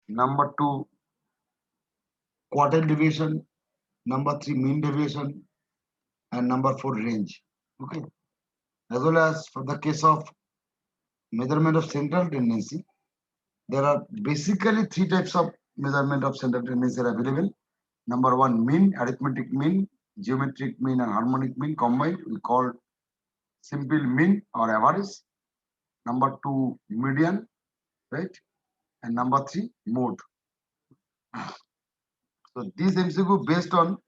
number 2 quartile deviation, number 3 mean deviation, and number 4 range. Okay, as well as for the case of measurement of central tendency, there are basically 3 types of measurement of central tendency are available. Number 1 mean, arithmetic mean, geometric mean, and harmonic mean combined we call simple mean or average. Number 2 median, right? And number 3 mode. So these MCQ based on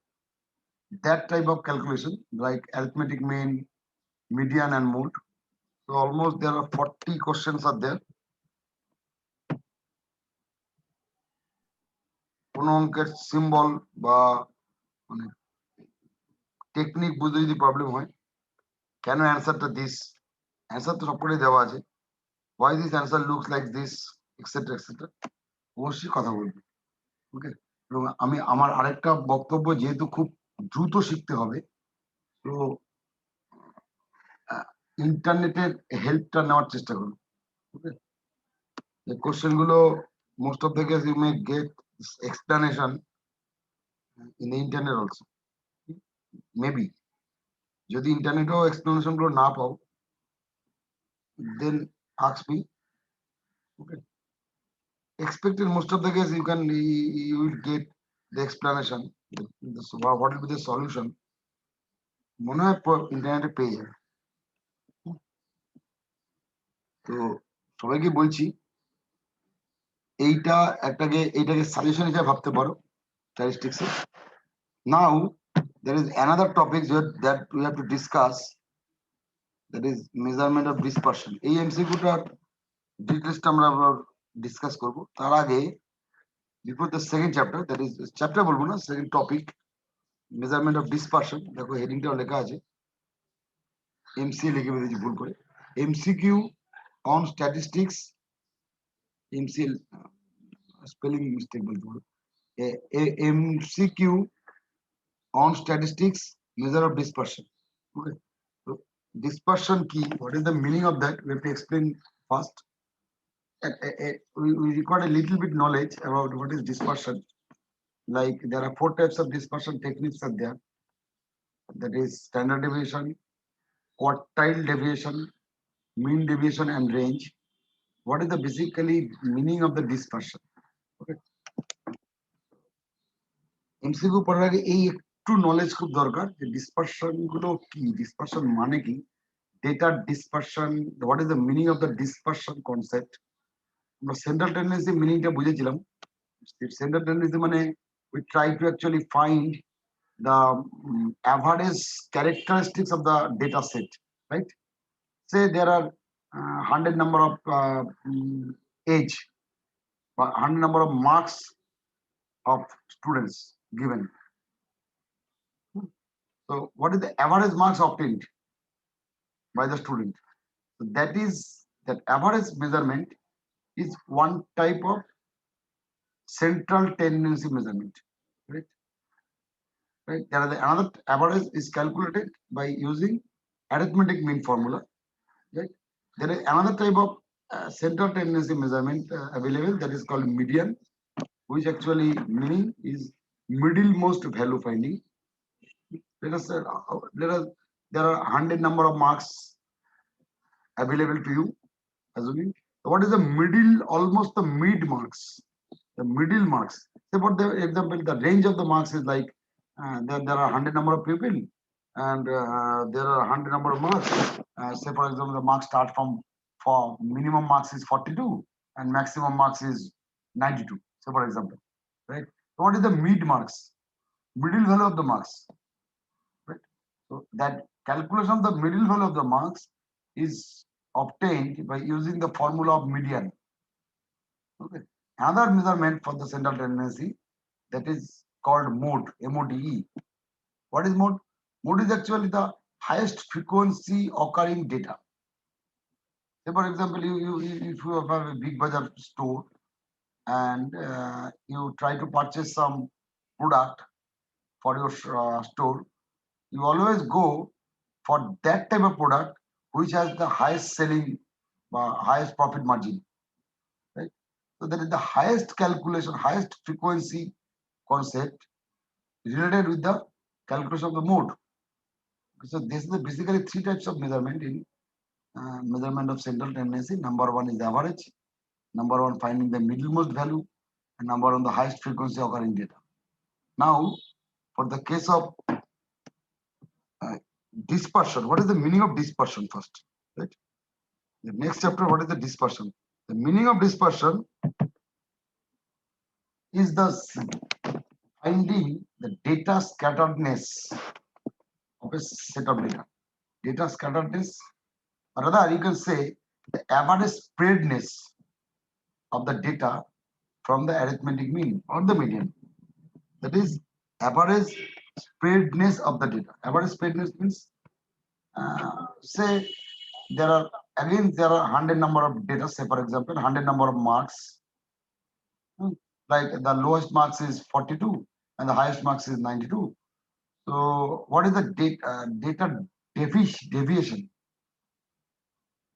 that type of calculation like arithmetic mean, median, and mode. So almost there are 40 questions are there. কোনো অঙ্কের symbol বা মানে technique বুঝে যদি problem হয়, কেন অ্যান্সারটা this, answer তো সবকটাই দেওয়া আছে, why this answer looks like this, etc etc, অবশ্যই কথা বলবো। ওকে, এবং আমি আমার আরেকটা বক্তব্য, যেহেতু খুব দ্রুত শিখতে হবে, তো ইন্টারনেটের হেল্পটা নেওয়ার চেষ্টা করুন। ওকে, the question গুলো most of the case you may get explanation in the internet also, maybe যদি ইন্টারনেটেও এক্সপ্লেনেশন গুলো না পাও, then ask me. Okay, expected most of the case you will get the explanation, what will be the solution, মনে হয় ইন্টারনেটে পেয়ে যাবে। তো সবাইকে বলছি এইটাকে সাজেশন হিসেবে ভাবতে পারো statistics. Now there is another topic that we have to discuss, that is measurement of dispersion. এই এমসিকিউটার ডিটেইলসটা আমরা ডিসকাস করব। তার আগে before the second chapter, that is chapter বলবো না, second topic measurement of dispersion. দেখো হেডিংটাও লেখা আছে, এমসি লিখে ফেলেছি ভুল করে, MCQ on statistics, MC spelling mistake বলতে পারো, MCQ on statistics measure of dispersion. Okay, so dispersion key, what is the meaning of that, we have to explain first. We require a little bit knowledge about what is dispersion. Like there are 4 types of dispersion techniques are there, that is standard deviation, quartile deviation, mean deviation, and range. What is the basically meaning of the dispersion? Okay, MCQ পড়ার আগে এই একটু knowledge খুব দরকার যে dispersion গুলো কি, dispersion মানে কি, data dispersion, what is the meaning of the dispersion concept. আমরা সেন্ট্রাল টেন্ডেন্সি মিনিংটা বুঝেছিলাম। সেন্ট্রাল টেন্ডেন্সি মানে we try to actually find the average characteristics of the data set, right? Say there are 100 number of age, 100 number of marks of students given. So what is the average marks obtained by the student? So that average measurement is one type of central tendency measurement, right? Right. There are another average is calculated by using arithmetic mean formula, right? There is another type of central tendency measurement available, that is called median, which actually meaning is middlemost value finding. Let us say there are 100 number of marks available to you, assuming what is the middle, almost the mid marks, the middle marks. Say for the example, the range of the marks is like there are 100 number of people, and there are 100 number of marks. Say for example, the marks start from, for minimum marks is 42 and maximum marks is 92. So for example, right? So what is the mid marks? Middle value of the marks, right? So that calculation of the middle value of the marks is obtained by using the formula of median. Okay. Another measurement for the central tendency, that is called mode, MODE. What is mode? Mode is actually the highest frequency occurring data. Say for example, if you have a big bazar store and you try to purchase some product for your store, you always go for that type of product which has the highest selling, highest profit margin, right? So that is the highest calculation, highest frequency concept related with the calculation of the mode. So this is basically three types of measurement in measurement of central tendency. Number one is average. Number one, finding the middlemost value. And number one, the highest frequency occurring data. Now, for the case of dispersion, what is the meaning of dispersion first? Right. The next chapter, what is the dispersion? The meaning of dispersion is the finding the data scatteredness of a set of data. Data scatteredness, or rather you can say the average spreadness of the data from the arithmetic mean or the median. That is average spreadness of the data. Average spreadness means say there are 100 number of data, say for example 100 number of marks. Like the lowest marks is 42 and the highest marks is 92. So what is the data deviation?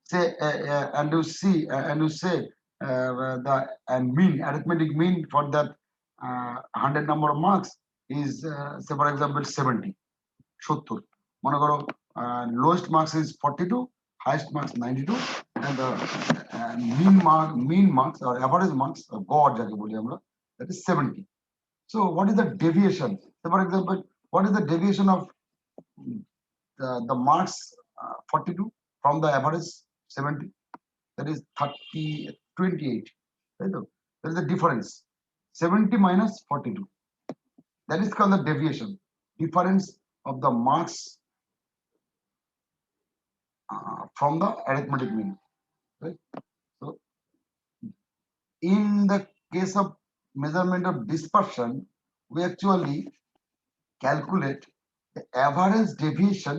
Say and you see and you say the mean arithmetic mean for that 100 number of marks is say for example 70. 70 মনে করো lowest marks is 42, highest marks 92, and the mean marks or average marks or গড় যাকে বলি আমরা, that is 70. So what is the deviation? So for example, what is the deviation of the marks 42 from the average 70? That is 30, 28. Right? There is a difference. 70 minus 42. That is called the deviation. Difference of the marks from the arithmetic mean. Right? So in the case of measurement of dispersion, we actually calculate the average deviation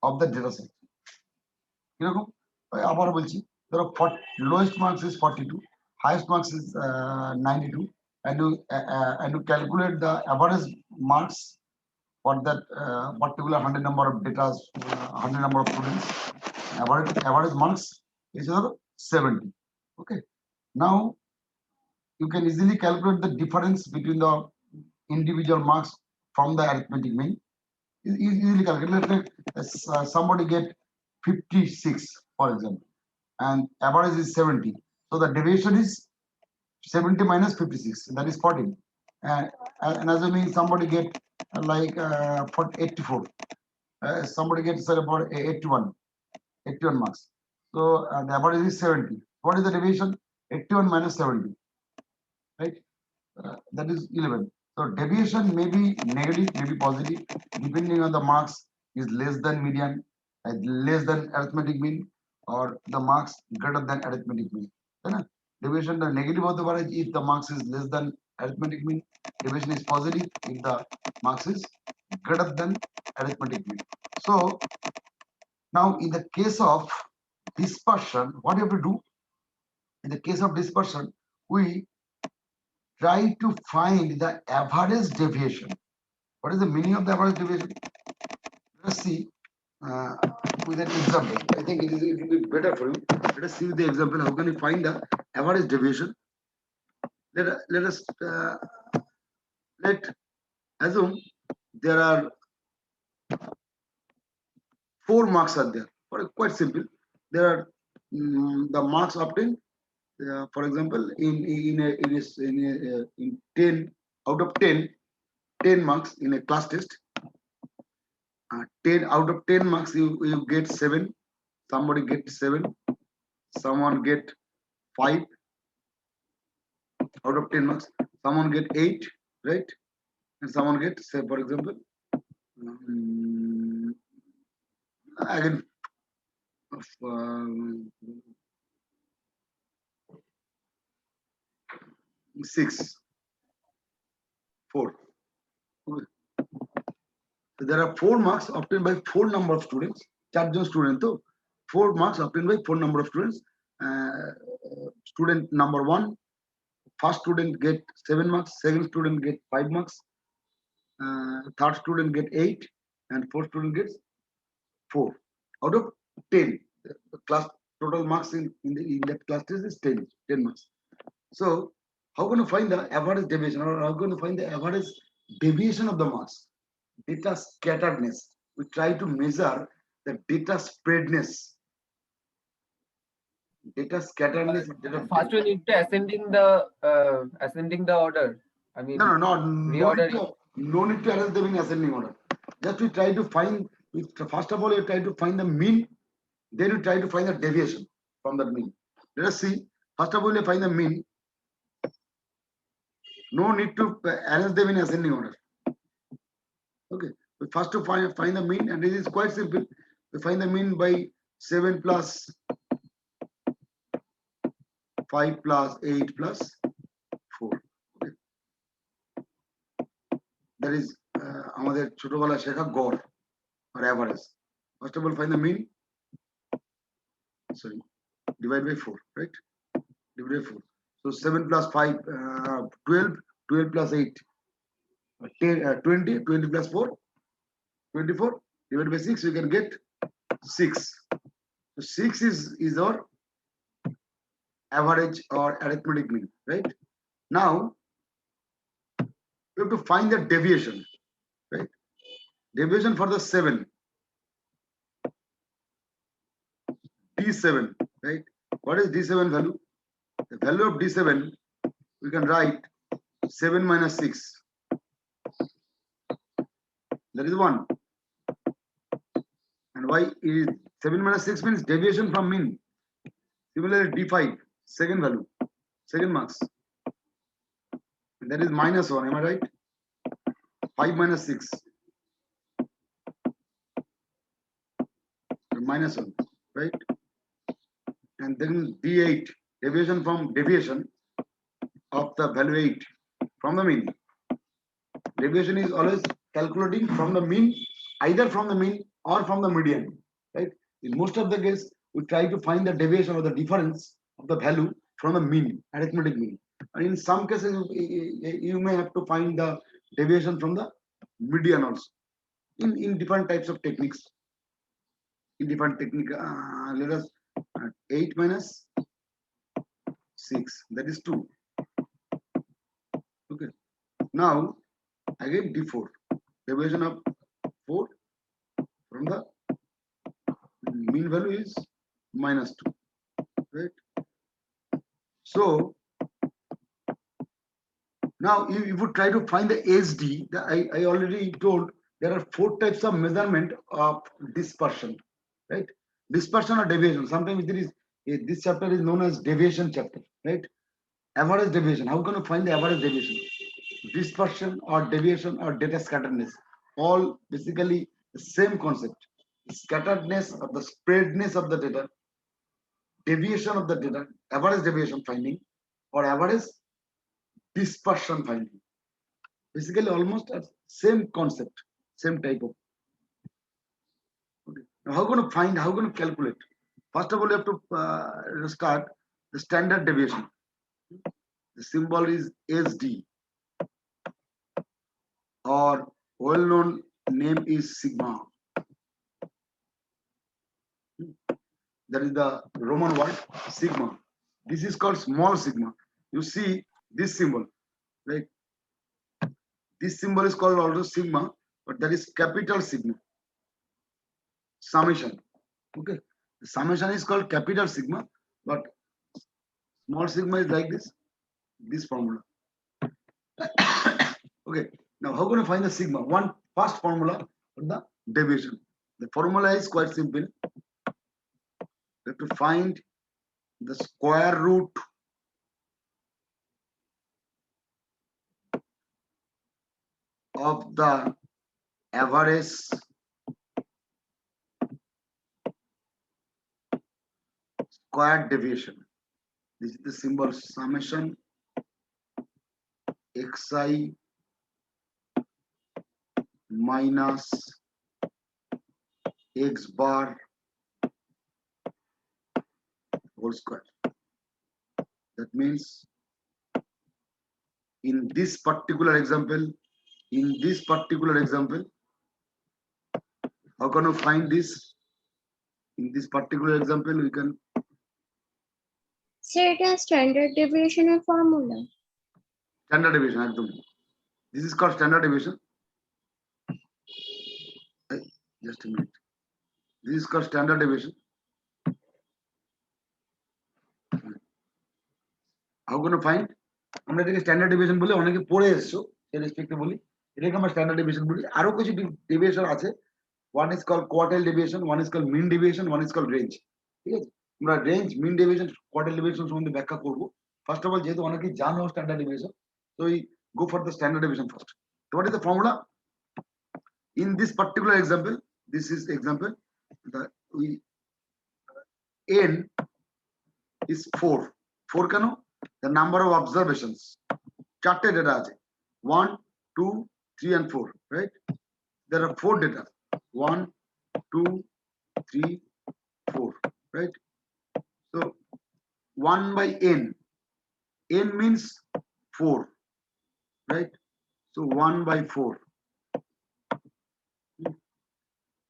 of the data set. কিরকম আবার বলছি, ধরো lowest marks is 42, highest marks is 92, and you calculate the average marks for that particular 100 number of data, 100 number of students. Average marks is 70. Okay, now you can easily calculate the difference between the individual marks from the arithmetic mean. Easily calculate. Somebody get 56 for example and average is 70, so the deviation is 70 minus 56, that is 14. And assuming somebody get like 84, somebody gets about 81 marks, so the average is 70. What is the deviation? 81 minus 70, right? That is 11. So deviation may be negative, may be positive, depending on the marks is less than median, less than arithmetic mean, or the marks greater than arithmetic mean. Deviation the negative of the average if the marks is less than arithmetic mean. Deviation is positive if the marks is greater than arithmetic mean. So now in the case of dispersion, what you have to do? In the case of dispersion, we try to find the average deviation. What is the meaning of the average deviation? Let's see with an example. I think it will be better for you. Let us see with the example. How can you find the average deviation? Let assume there are 4 marks are there. Quite simple. There are the marks obtained. For example, in 10 out of 10 marks in a class test. 10 out of 10 marks you get 7. Somebody get 7. Someone get 5 out of 10 marks. Someone get 8, right? And someone get, say for example, again 6, 4. Okay. So there are 4 marks obtained by 4 number of students. 4 John student, so 4 marks obtained by 4 number of students. Student number 1, first student get 7 marks, second student get 5 marks, third student get 8, and fourth student gets 4 out of 10. The class Total marks in that class test is 10 marks. So how going to find the average deviation, or how going to find the average deviation of the marks? Data scatteredness. We try to measure the data spreadness. Data scatteredness. First, we need to ascending the order. I mean, No need reordering. to arrange them in ascending order. Just we try to find. First of all, you try to find the mean. Then you try to find the deviation from that mean. Let us see. First of all, you find the mean. No need to arrange them in ascending order. Okay. We first to find the mean, and it is quite simple. We find the mean by 7 plus 5 plus 8 plus 4. Okay. That is আমাদের ছোটবেলা শেখা গড় or average. First of all, find the mean. Sorry, divide by 4, right? Divide by 4. So 7 plus 5, 12, 12 plus 8, 10, 20, 20 plus 4, 24. Divided by 6, we can get 6. So 6 is our average or arithmetic mean, right? Now we have to find the deviation, right? Deviation for the 7, D7, right? What is D7 value? The value of D7, we can write 7 minus 6. That is 1. And why is 7 minus 6 means deviation from mean. Similarly, D5, second value, second marks. And that is minus 1, am I right? 5 minus 6. So minus 1, right? And then D8, deviation of the value 8 from the mean. Deviation is always calculating from the mean, either from the mean or from the median, right? In most of the case, we try to find the deviation or the difference of the value from the mean, arithmetic mean. And in some cases, you may have to find the deviation from the median also. In different types of techniques. In different technique, let us 8 minus 6, that is 2. Okay. Now again D4, deviation of 4 from the mean value is minus 2, right? So now if you try to find the SD, I already told there are 4 types of measurement of dispersion, right? Dispersion or deviation. Sometimes there is this chapter is known as deviation chapter, right? Average deviation. How can you find the average deviation? Dispersion or deviation or data scatteredness, all basically the same concept. Scatteredness or the spreadness of the data, deviation of the data, average deviation finding, or average dispersion finding. Basically almost a same concept, same type of. Okay. Now how going to find, how going to calculate? First of all, you have to start the standard deviation. The symbol is SD, or well-known name is sigma. That is the Roman word sigma. This is called small sigma. You see this symbol, right? This symbol is called also sigma, but that is capital sigma. Summation. Okay. The summation is called capital sigma, but small sigma is like this formula. Okay. Now how going to find the sigma? One first formula for the deviation. The formula is quite simple. We have to find the square root of the average square deviation. This is the symbol summation xi minus x bar whole square. That means in this particular example, how can you find this? In this particular example, we can Sir, it has standard deviation and formula. Standard deviation একদম। This is called standard deviation. Just a minute. This is called standard deviation. How gonna find? আমরা এটাকে standard deviation বলি, অনেকে পড়ে এসছো সেই রেসপেক্টে বলি, এটাকে আমরা স্ট্যান্ডার্ড ডেভিয়েশন বলি। আরো কিছু ডেভিয়েশন আছে, one is call quartile deviation, one is call mean deviation, one is call range. ঠিক আছে, আমরা range, mean deviation, quartile deviation সম্বন্ধে ব্যাখ্যা করব। ফার্স্ট অফ অল, যেহেতু অনেকেই জানো standard deviation, so we go for the standard deviation first. So what is the formula? In this particular example, this is example, n is 4. 4 কেন? The number of observations. চারটে data আছে, 1, 2, 3 and 4, right? There are 4 data, 1, 2, 3, 4, right? So 1 by n, n means 4, right? So 1 by 4.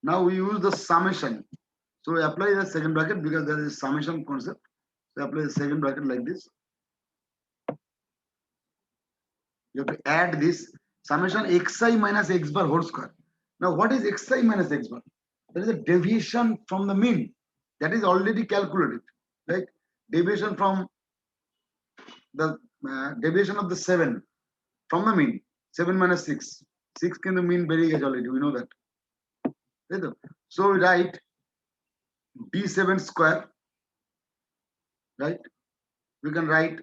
Now we use the summation. So we apply the second bracket because there is summation concept. So apply the second bracket like this. You have to add this summation xi minus x bar whole square. Now what is xi minus x bar? That is a deviation from the mean. That is already calculated, right? Deviation from the deviation of the 7 from the mean. 7 minus 6. 6 can the mean very already. We know that. So we write d7 square, right? We can write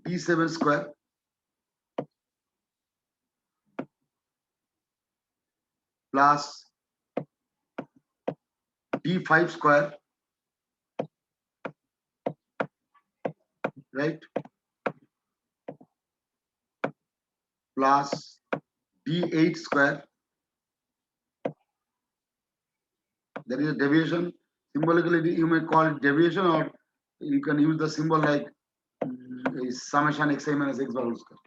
d7 square plus d5 square, right? Plus d8 square. There is a deviation. Symbolically, you may call it deviation, or you can use the symbol like summation xi minus x bar whole square.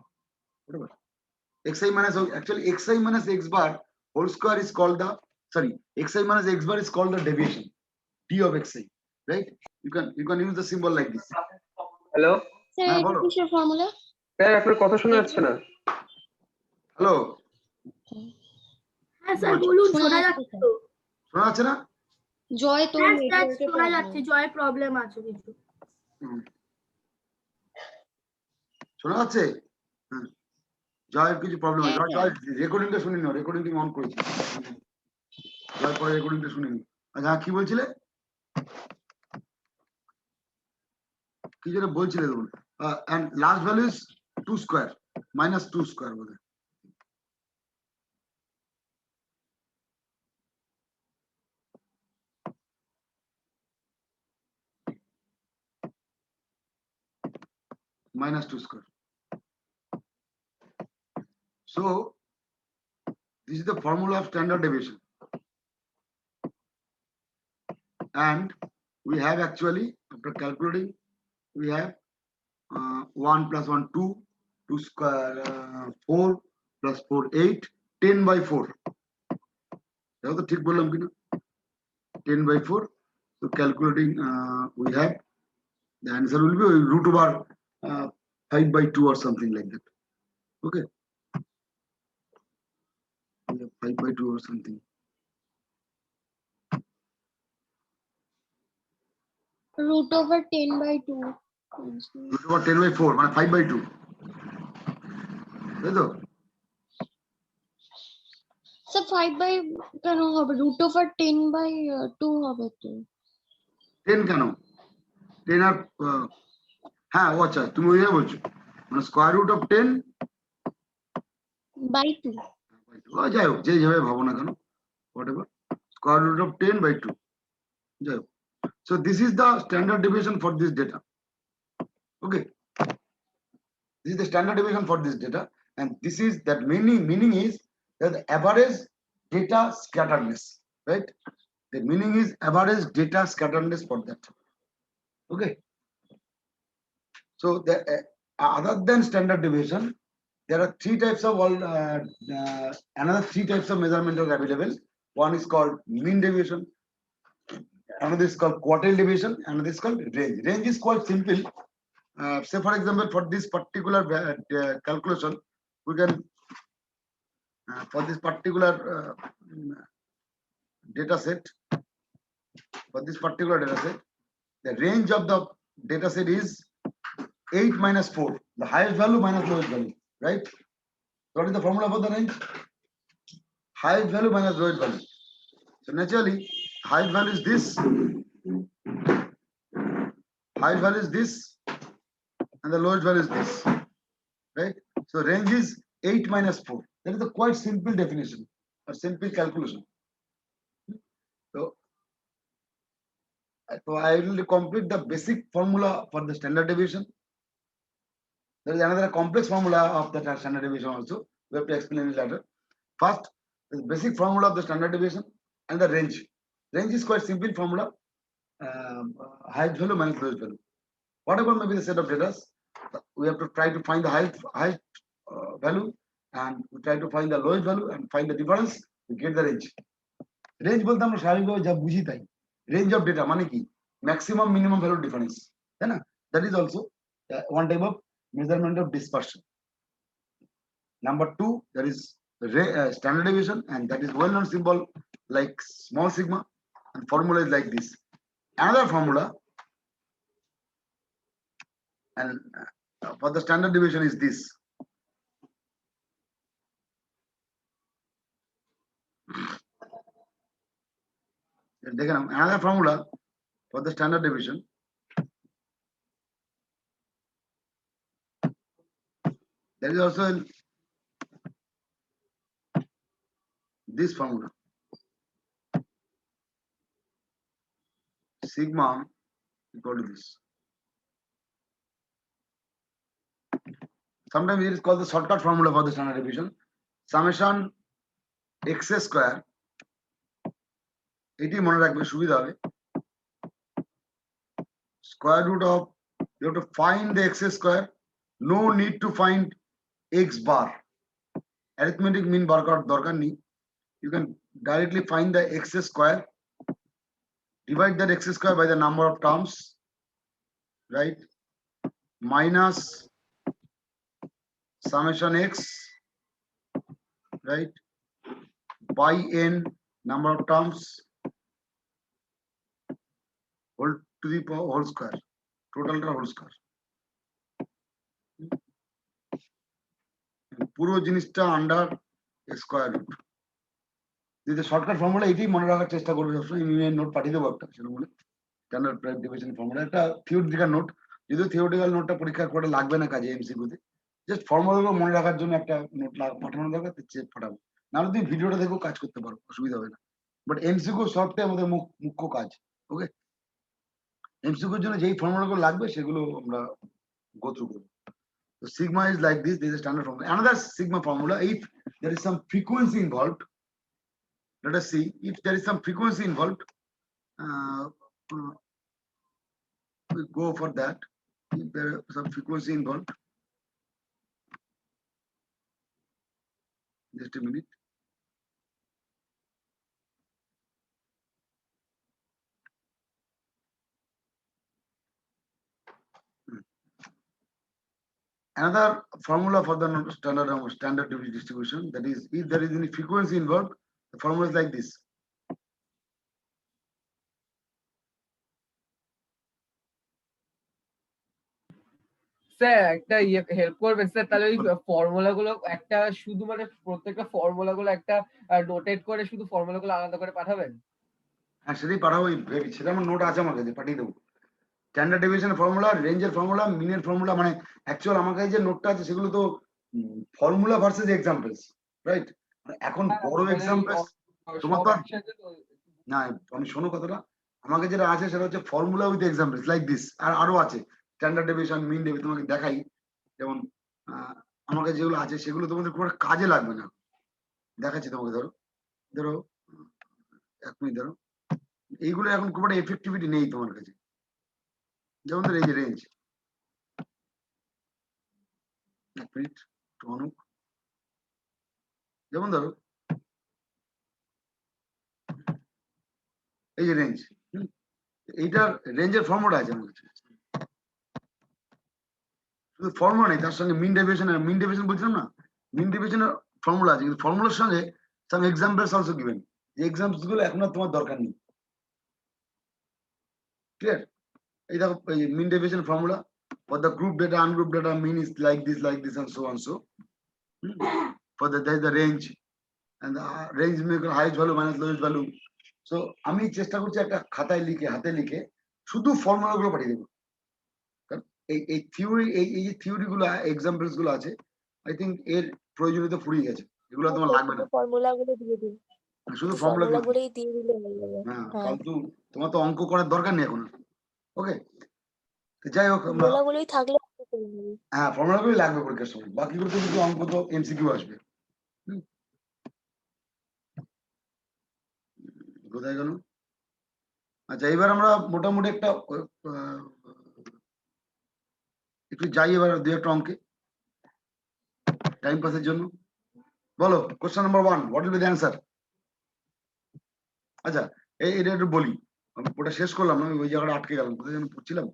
Whatever. Xi minus, actually xi minus x bar whole square is called the, sorry, xi minus x bar is called the deviation, d of xi, right? You can use the symbol like this. Hello Sir, হ্যাঁ, এটা বলো। কিসের formula? Sir, আপনার কথা শোনা যাচ্ছে না। Hello, হ্যাঁ স্যার বলুন, শোনা শোনা যাচ্ছে যাচ্ছে তো। শোনা যাচ্ছে না? জয় তো হ্যাঁ স্যার নেটওয়ার্কের শোনা যাচ্ছে, জয়ের প্রবলেম আছে কিছু। শোনা যাচ্ছে? হ্যাঁ, জয়ের কিছু প্রবলেম আছে। জয় রেকর্ডিংটা শুনি না, রেকর্ডিং অন করেছি। জয় পরে রেকর্ডিংটা শুনিনি। আচ্ছা, কি বলছিলে? কি যেটা বলছিলে দেখুন, and last value is 2 square minus 2 square বোধ হয়। minus 2 square. So this is the formula of standard deviation, and we have actually, after calculating, we have 1 plus 1 2, 2 square 4 plus 4 8, 10 by 4. দেখো তো ঠিক বললাম কিনা? 10 by 4. So calculating, we have the answer will be root over 5 by 2 or something like that. Okay, we have 5 by 2 or something. root over 10 by 2. Root over 10 by 4 মানে 5 by 2, তাই তো? Sir 5 by কেন হবে? root over 10 by 2 হবে তো। 10 কেন? 10 আর হ্যাঁ, ও আচ্ছা, তুমি ওইভাবে বলছো, মানে স্কোয়ার রুট অফ 10 by 2। যাই হোক, যেভাবে ভাবো না কেন, whatever, square root of 10 by 2, যাই হোক। So this is the standard deviation for this data. Okay, this is the standard deviation for this data, and this is that meaning is that the average data scatteredness, right? The meaning is average data scatteredness for that. Okay, so the other than standard deviation, there are three types of another three types of measurement are available. One is called mean deviation, Another is called quartile deviation, another is called range. Range is quite simple. Say for example, for this particular calculation, we can for this particular data set, the range of the data set is 8 minus 4, the highest value minus lowest value, right? What is the formula for the range? Highest value minus lowest value. So naturally, highest value is this, highest value is this, and the lowest value is this, right? So range is 8 minus 4. That is a quite simple definition or simple calculation. So I will complete the basic formula for the standard deviation. There is another complex formula of the standard deviation also. We have to explain it later. First, the basic formula of the standard deviation and the range. Range is quite simple formula. Highest value minus lowest value. Whatever may be the set of data, we have to try to find the highest value, and we try to find the lowest value and find the difference. We get the range. Range বলতে আমরা স্বাভাবিকভাবে যা বুঝি তাই। Range of data মানে কি? Maximum minimum value difference, তাই না? That is also one type of measurement of dispersion. Number 2, there is standard deviation, and that is well-known symbol like small sigma, and formula is like this. Another formula, and for the standard deviation is this. Another formula for the standard deviation. There is also this formula. Sigma equal to this. Sometimes it is called the shortcut formula for the standard deviation. Summation x square. এটি মনে রাখবে সুবিধা হবে। Square root of, you have to find the x square. No need to find x bar. Arithmetic mean bar করার দরকার নেই. You can directly find the x square. Divide that x square by the number of terms, right? Minus summation x, right? By n number of terms whole to the power whole square, total whole square. পুরো জিনিসটা under square root. দিতে shortcut formula এটাই মনে রাখার চেষ্টা করবে সবসময়। Union note পাঠিয়ে দেবো একটা, সেটা বলে স্ট্যান্ডার্ড প্রাইম ডিভিশন ফর্মুলা, একটা থিওরিটিক্যাল নোট। যদিও থিওরিটিক্যাল নোটটা পরীক্ষা করে লাগবে না কাজে এমসিকিউতে, জাস্ট ফর্মুলাগুলো মনে রাখার জন্য একটা নোট পাঠানো দরকার, চেক পাঠাবো। নাহলে তুমি ভিডিওটা দেখেও কাজ করতে পারো, অসুবিধা হবে না। বাট এমসিকিউ সলভটাই আমাদের মুখ্য কাজ। ওকে, এমসিকিউর জন্য যেই ফর্মুলাগুলো লাগবে সেগুলো আমরা গো থ্রু করবো। So sigma is like this is a standard formula. Another sigma formula, if there is some frequency involved, let us see if there is some frequency involved, we go for that. If there is some frequency involved, just a minute. Another formula for the standard distribution, that is, if there is any frequency involved, the formula is like this. Sir একটা help করবেন sir, তাহলে ওই formula গুলো একটা শুধু মানে প্রত্যেকটা formula গুলো একটা নোটেট করে শুধু ফর্মুলা গুলো আলাদা করে পাঠাবেন? হ্যাঁ, সেটাই পাঠাবো, সেটা আমার নোট আছে, আমার কাছে পাঠিয়ে দেবো। স্ট্যান্ডার্ড ডেভিয়েশন ফর্মুলা, রেঞ্জের ফর্মুলা, মিনের ফর্মুলা, মানে অ্যাকচুয়াল আমার কাছে যে নোটটা আছে সেগুলো তো ফর্মুলা ভার্সেস এক্সাম্পলস, রাইট? এখন বড় এক্সাম্পলস তোমার তো না, আমি শোনো কথাটা, আমাকে যেটা আছে সেটা হচ্ছে formula with examples like this, আর আরো আছে স্ট্যান্ডার্ড ডেভিয়েশন, মিন ডেভিয়েশন, তোমাকে দেখাই। যেমন আমার কাছে যেগুলো আছে সেগুলো তোমাদের খুব কাজে লাগবে না, দেখাচ্ছি তোমাকে। ধরো ধরো 1 মিনিট, ধরো এইগুলো এখন খুব একটা এফেক্টিভিটি নেই তোমার কাছে। যেমন ধরো এই যে রেঞ্জ, 1 মিনিট অনুক, যেমন ধরো এই যে রেঞ্জ, এইটার রেঞ্জের ফর্মুলা আছে আমার কাছে, শুধু ফর্মুলা নেই, তার সঙ্গে মিন ডেভিয়েশন বলছিলাম না, মিন ডেভিয়েশনের ফর্মুলা আছে, কিন্তু ফর্মুলার সঙ্গে সাম এক্সাম্পলস অলসো গিভেন, যে এক্সাম্পলস গুলো এখন আর তোমার দরকার নেই। ক্লিয়ার? এই দেখো mean deviation formula for the group data, ungroup data, mean is like this and so on. So for the there is the range, and the range make highest value minus lowest value. So আমি চেষ্টা করছি একটা খাতায় লিখে হাতে লিখে শুধু formula গুলো পাঠিয়ে দেবো, কারণ এই থিওরি এই যে থিওরি গুলো এক্সাম্পলস গুলো আছে, আই থিঙ্ক এর প্রয়োজনীয়তা ফুরিয়ে গেছে, এগুলো তোমার লাগবে না, ফর্মুলা গুলো দিয়ে দিন, শুধু ফর্মুলা ফর্মুলা গুলোই দিয়ে দিলে হয়ে যাবে। হ্যাঁ, হ্যাঁ, ফালতু তোমার তো অঙ্ক করার দরকার নেই এখন। ওকে, যাই হোক আমরা ফর্মুলা গুলোই থাকলে আমরা করে নেবো। হ্যাঁ ফর্মুলা গুলোই লাগবে পরীক্ষার সময়, বাকিগুলো তো কিন্তু অঙ্ক তো এমসিকিউ আসবে। কোথায় গেল? আচ্ছা, এবার আমরা মোটামুটি একটা একটু যাই এবার দু একটা অঙ্কে টাইম পাসের জন্য। বলো question number 1, what will be the answer? আচ্ছা এটা একটু বলি, আমি ওটা শেষ করলাম না, ওই জায়গাটা আটকে গেলাম, কোথায় যেন পড়ছিলাম।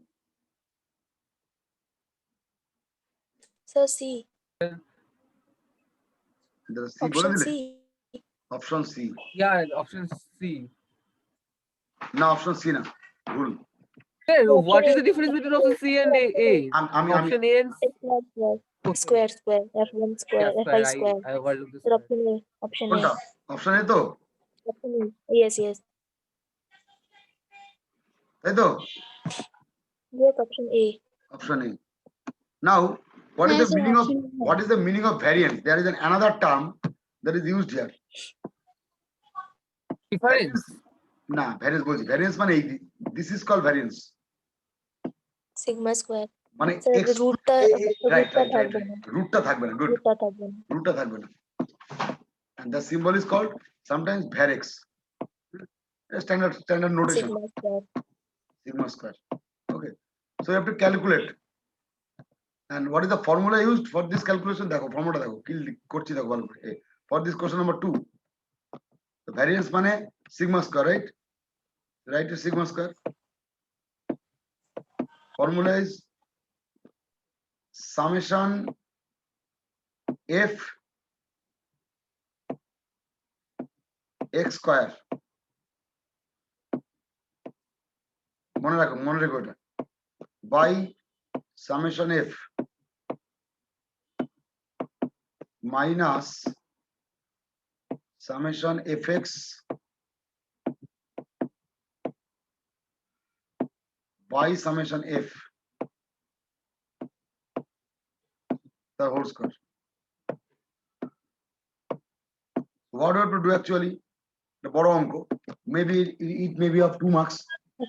স্যার সি, সি বলে অপশন দিলে? C. Option C? Yeah, option C. না, অপশন সি না, ভুল। Hey, what is the difference between option C and A? আমি Option A and square square F1 square yeah, F5 square. Square. I overlooked this. Sir option A, option A, কোনটা? Option এ তো, option A, yes yes তাই তো? Yes, option A. Option A. Now what is হ্যাঁ the sir, meaning of option A। what is the meaning of variance? There is another term that is used here. Difference. না, variance বলছি, variance মানে এই, this is call variance, sigma square. মানে sir রুটটা right থাকবে না, রুটটা থাকবে না, গুড, রুটটা থাকবে না। রুটটা থাকবে না, and the symbol is called sometimes varx, standard notation, sigma square. sigma square. Okay, so you have to calculate, and what is the formula used for this calculation? দেখো ফর্মুলা দেখো কি করছি, দেখো ভালো করে। For this question number 2, the variance মানে sigma square, right? Write a sigma square. Formula is summation f x square, মনে রেখো এটা, by summation f minus summation fx by summation f the whole square. What do you have to do actually? The বড় অঙ্ক, maybe it may be of 2 marks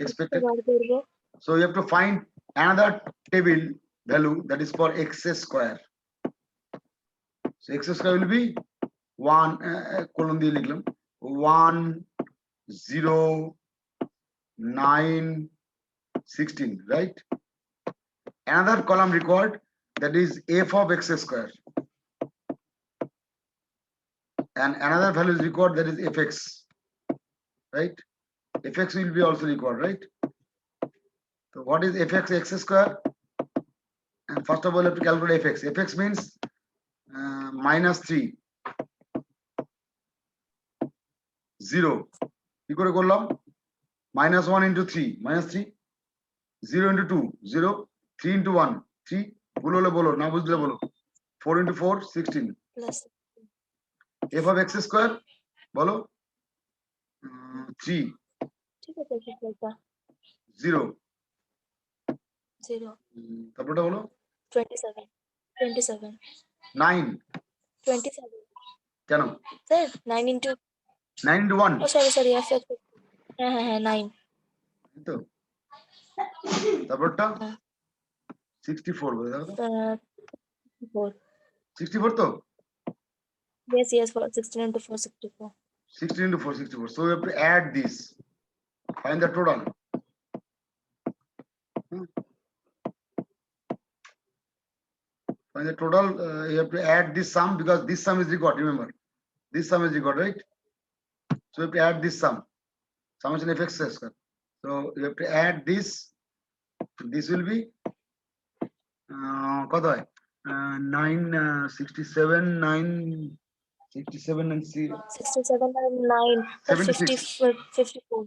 expected. বার করবো। So you have to find another table value that is for x square. So x square will be 1 colon দিয়ে লিখলাম 1 0 9 16, right? Another column required, that is f of x square, and another value is required, that is fx, right? Fx will be also required, right? So what is fx x square? And first of all, you have to calculate fx. Fx means minus 3 0 কি করে করলাম, minus 1 into 3 minus 3, 0 into 2 0, 3 into 1 3, ভুল হলে বলো, না বুঝলে বলো, 4 into 4 16, plus f of x square বলো 3 ঠিক আছে, এটা 0, 0 তারপরটা বলো 27 27 9, 27 কেন স্যার 9 ইনটু 9 into 1, ও সরি এফ হ্যাঁ হ্যাঁ হ্যাঁ 9 তো তারপরটা হ্যাঁ। 64 বলে দাও তো, 4 64 তো, yes for 16 into 4 64 16 into 4 64. So we have to add this, find the total. Find the total, you have to add this sum, because this sum is required, remember, this sum is required, right? So we have to add this sum, summation fx square. So you have to add this. This will be কত হয় 967 967 and 67 and 9 plus 50 76 54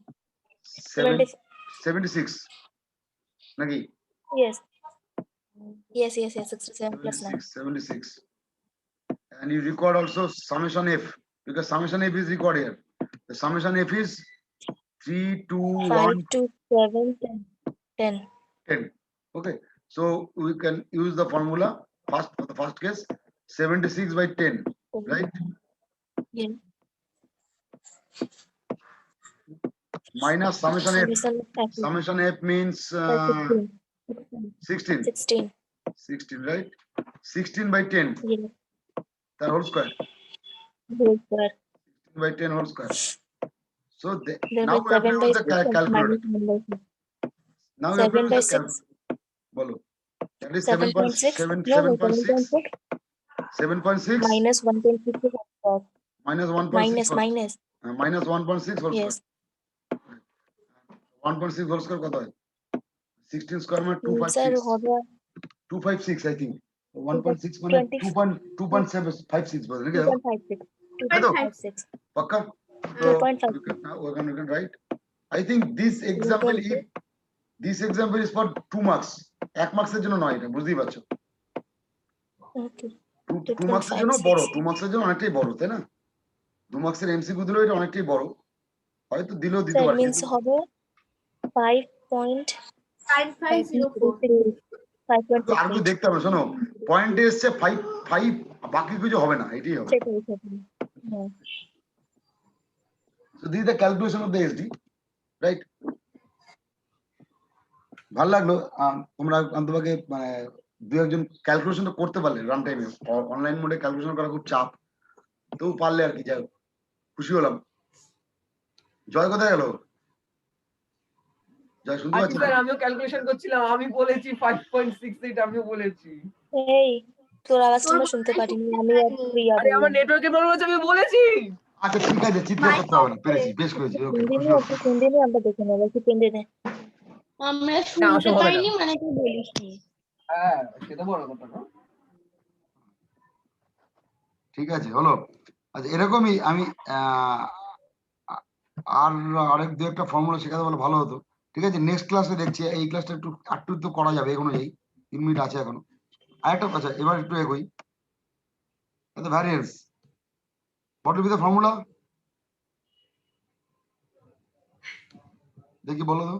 7 70 76 নাকি yes yes 67 plus 9 76 and you record also summation f because summation f is record here. The summation f is 3 2 5 1 2 7 10 10. Okay, so we can use the formula first for the first case 76 by 10, right? yeah Minus summation f. summation Summation f means 16 16 16, right? 16 by 10, yeah the whole square, whole square. by 10 whole square. So Then now by we have to 7 by use the 6 and calculator. minus 1 by 6. Now we have to 7 use by the 6 bolo. That is 7.6 7.7 no 7.6 7.6 7.6 minus 1.6 minus 1.6 minus minus 1.6 whole yes square. 1.6 whole square কত হয় 16 square মানে sir 256 হবে 256 I think 1.6 মানে 2.56 বলে নাকি 2.56 তাই তো 2.56 পাক্কা তো 2.5 we can write. I think this example if this example is for 2 marks 1 marks এর জন্য নয় এটা বুঝতেই পারছো okay 2 marks এর জন্য বড় 2 marks এর জন্য অনেকটাই বড় তাই না 2 marks এর এমসিকিউ দিলেও এটা অনেকটাই বড় হয়তো দিলেও দিতে so it পারে means হবে 5.504 আর কিছু দেখতে হবে শোনো পয়েন্টে এসছে 5 বাকি কিছু হবে না এটাই হবে সেটাই হ্যাঁ so this is the calculation of the SD, right? ভালো লাগলো তোমরা তোমাকে মানে দু একজন ক্যালকুলেশনটা করতে পারলে রান টাইমে অনলাইন মোডে ক্যালকুলেশন করা খুব চাপ তো পারলে আর কি যাই হোক, খুশি হলাম জয় কোথায় গেল জয় শুনতে আচ্ছা পাচ্ছি স্যার আমিও ক্যালকুলেশন করছিলাম আমি বলেছি 5.68 আমিও বলেছি এই তোর আওয়াজ আমরা শুনতে পারিনি আমি আর তুই আরে আমার নেটওয়ার্কের প্রবলেম আছে আমি বলেছি আচ্ছা ঠিক আছে চিৎকার করতে হবে না পেরেছি বেশ করেছি ওকে হিন্দি আমরা দেখে নেবো একটু হিন্দি দে আমরা না, শুনতে অসুবিধা পাইনি মানে তুই বলিস নি। হ্যাঁ সেটা বড় কথা না ঠিক আছে হলো আচ্ছা এরকমই আমি আর আরেক দু একটা ফর্মুলা শেখাতে বলে ভালো হতো ঠিক আছে নেক্সট ক্লাসে দেখছি এই ক্লাসটা একটু তো করা যাবে এই অনুযায়ী 3 মিনিট আছে এখনো আরেকটা কথা এবার একটু এগোই variance what will be the formula দেখি বলো তো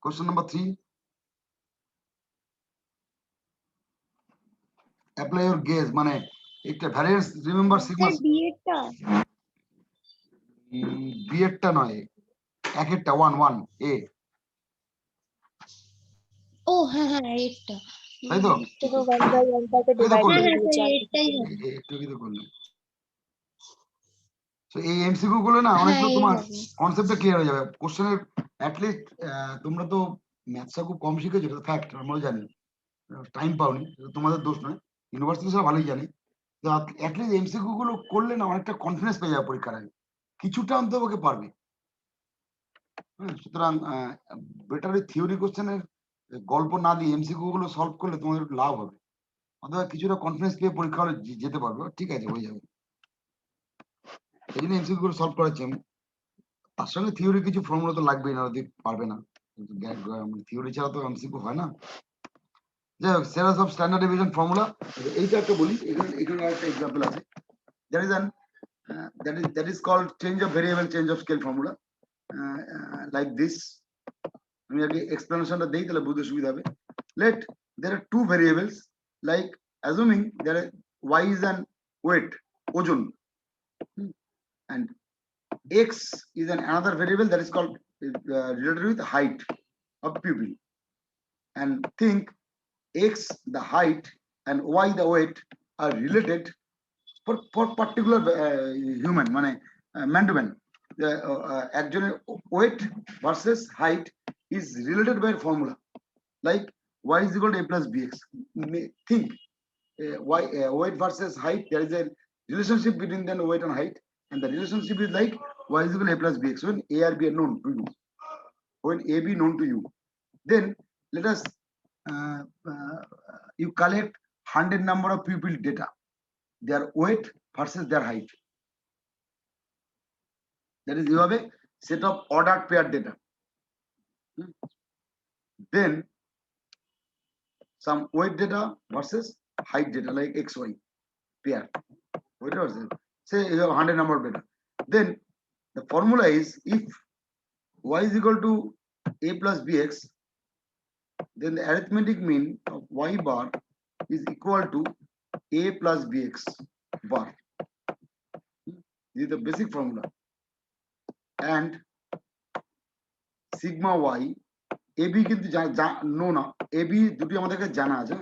question number 3 apply your gaze মানে একটা ভ্যারিয়েন্স রিমেম্বার সিগমা স্যার বিয়েটা বিএডটা নয় এক একটা 1 1 এ ও হ্যাঁ হ্যাঁ এটা তাই তো শুধু 1 by 1 টাকে এই তো ডিভাইড করলে। করে হ্যাঁ দিয়েছি স্যার আর এটাই হবে একটু কি তো করলে তো এই এমসিকিউ গুলো না হ্যাঁ অনেকটা এই তোমার হবে কনসেপ্টটা ক্লিয়ার হয়ে যাবে কোশ্চেনের অ্যাটলিস্ট তোমরা তো ম্যাথসটা খুব কম শিখেছো এটা ফ্যাক্ট আমরা জানি টাইম পাওনি এটা তোমাদের দোষ নয় ইউনিভার্সিটি সব ভালোই জানি তো অ্যাটলিস্ট এমসিকিউ গুলো করলে না অনেকটা কনফিডেন্স পেয়ে যাবে পরীক্ষার আগে কিছুটা অন্তত পারবে হ্যাঁ সুতরাং বেটার ওই থিওরি কোশ্চেনের গল্প না দিয়ে এমসিকিউ গুলো সলভ করলে তোমাদের একটু লাভ হবে অথবা কিছুটা কনফিডেন্স পেয়ে পরীক্ষা হলে যেতে পারবে ঠিক আছে হয়ে যাবে এই জন্য এমসিকিউ গুলো সলভ করাচ্ছি আমি তার সঙ্গে থিওরি কিছু ফর্মুলা তো লাগবেই না যদি পারবে না থিওরি ছাড়া তো এমসিকিউ হয় না যাই হোক serous of standard deviation formula এইটা একটা বলি এখানে এখানে একটা এক্সাম্পল আছে that is that is called change of variable change of scale formula like this আমি আগে এক্সপ্লেনেশনটা দেই তাহলে বুঝতে সুবিধা হবে let there are two variables like assuming there are y is an weight ওজন and x is another variable that is called related with height of pupil and think x the height and y the weight are related for particular human মানে man to man একজনের weight versus height is related by a formula like y is equal to a plus bx think weight versus height there is a relationship between the weight and height And the relationship is like y is equal to a plus bx. When a or b are known to you, when a b known to you, then let us you collect 100 number of pupil data, their weight versus their height. That is, you have a set of ordered paired data. Then some weight data versus height data like xy pair. Weight versus, say you have 100 number of data. Then the formula is, if y is equal to a plus bx, then the arithmetic mean of y bar is equal to a plus bx bar. This is the basic formula. And sigma y, ab কিন্তু no না, ab দুটি আমাদেরকে জানা আছে।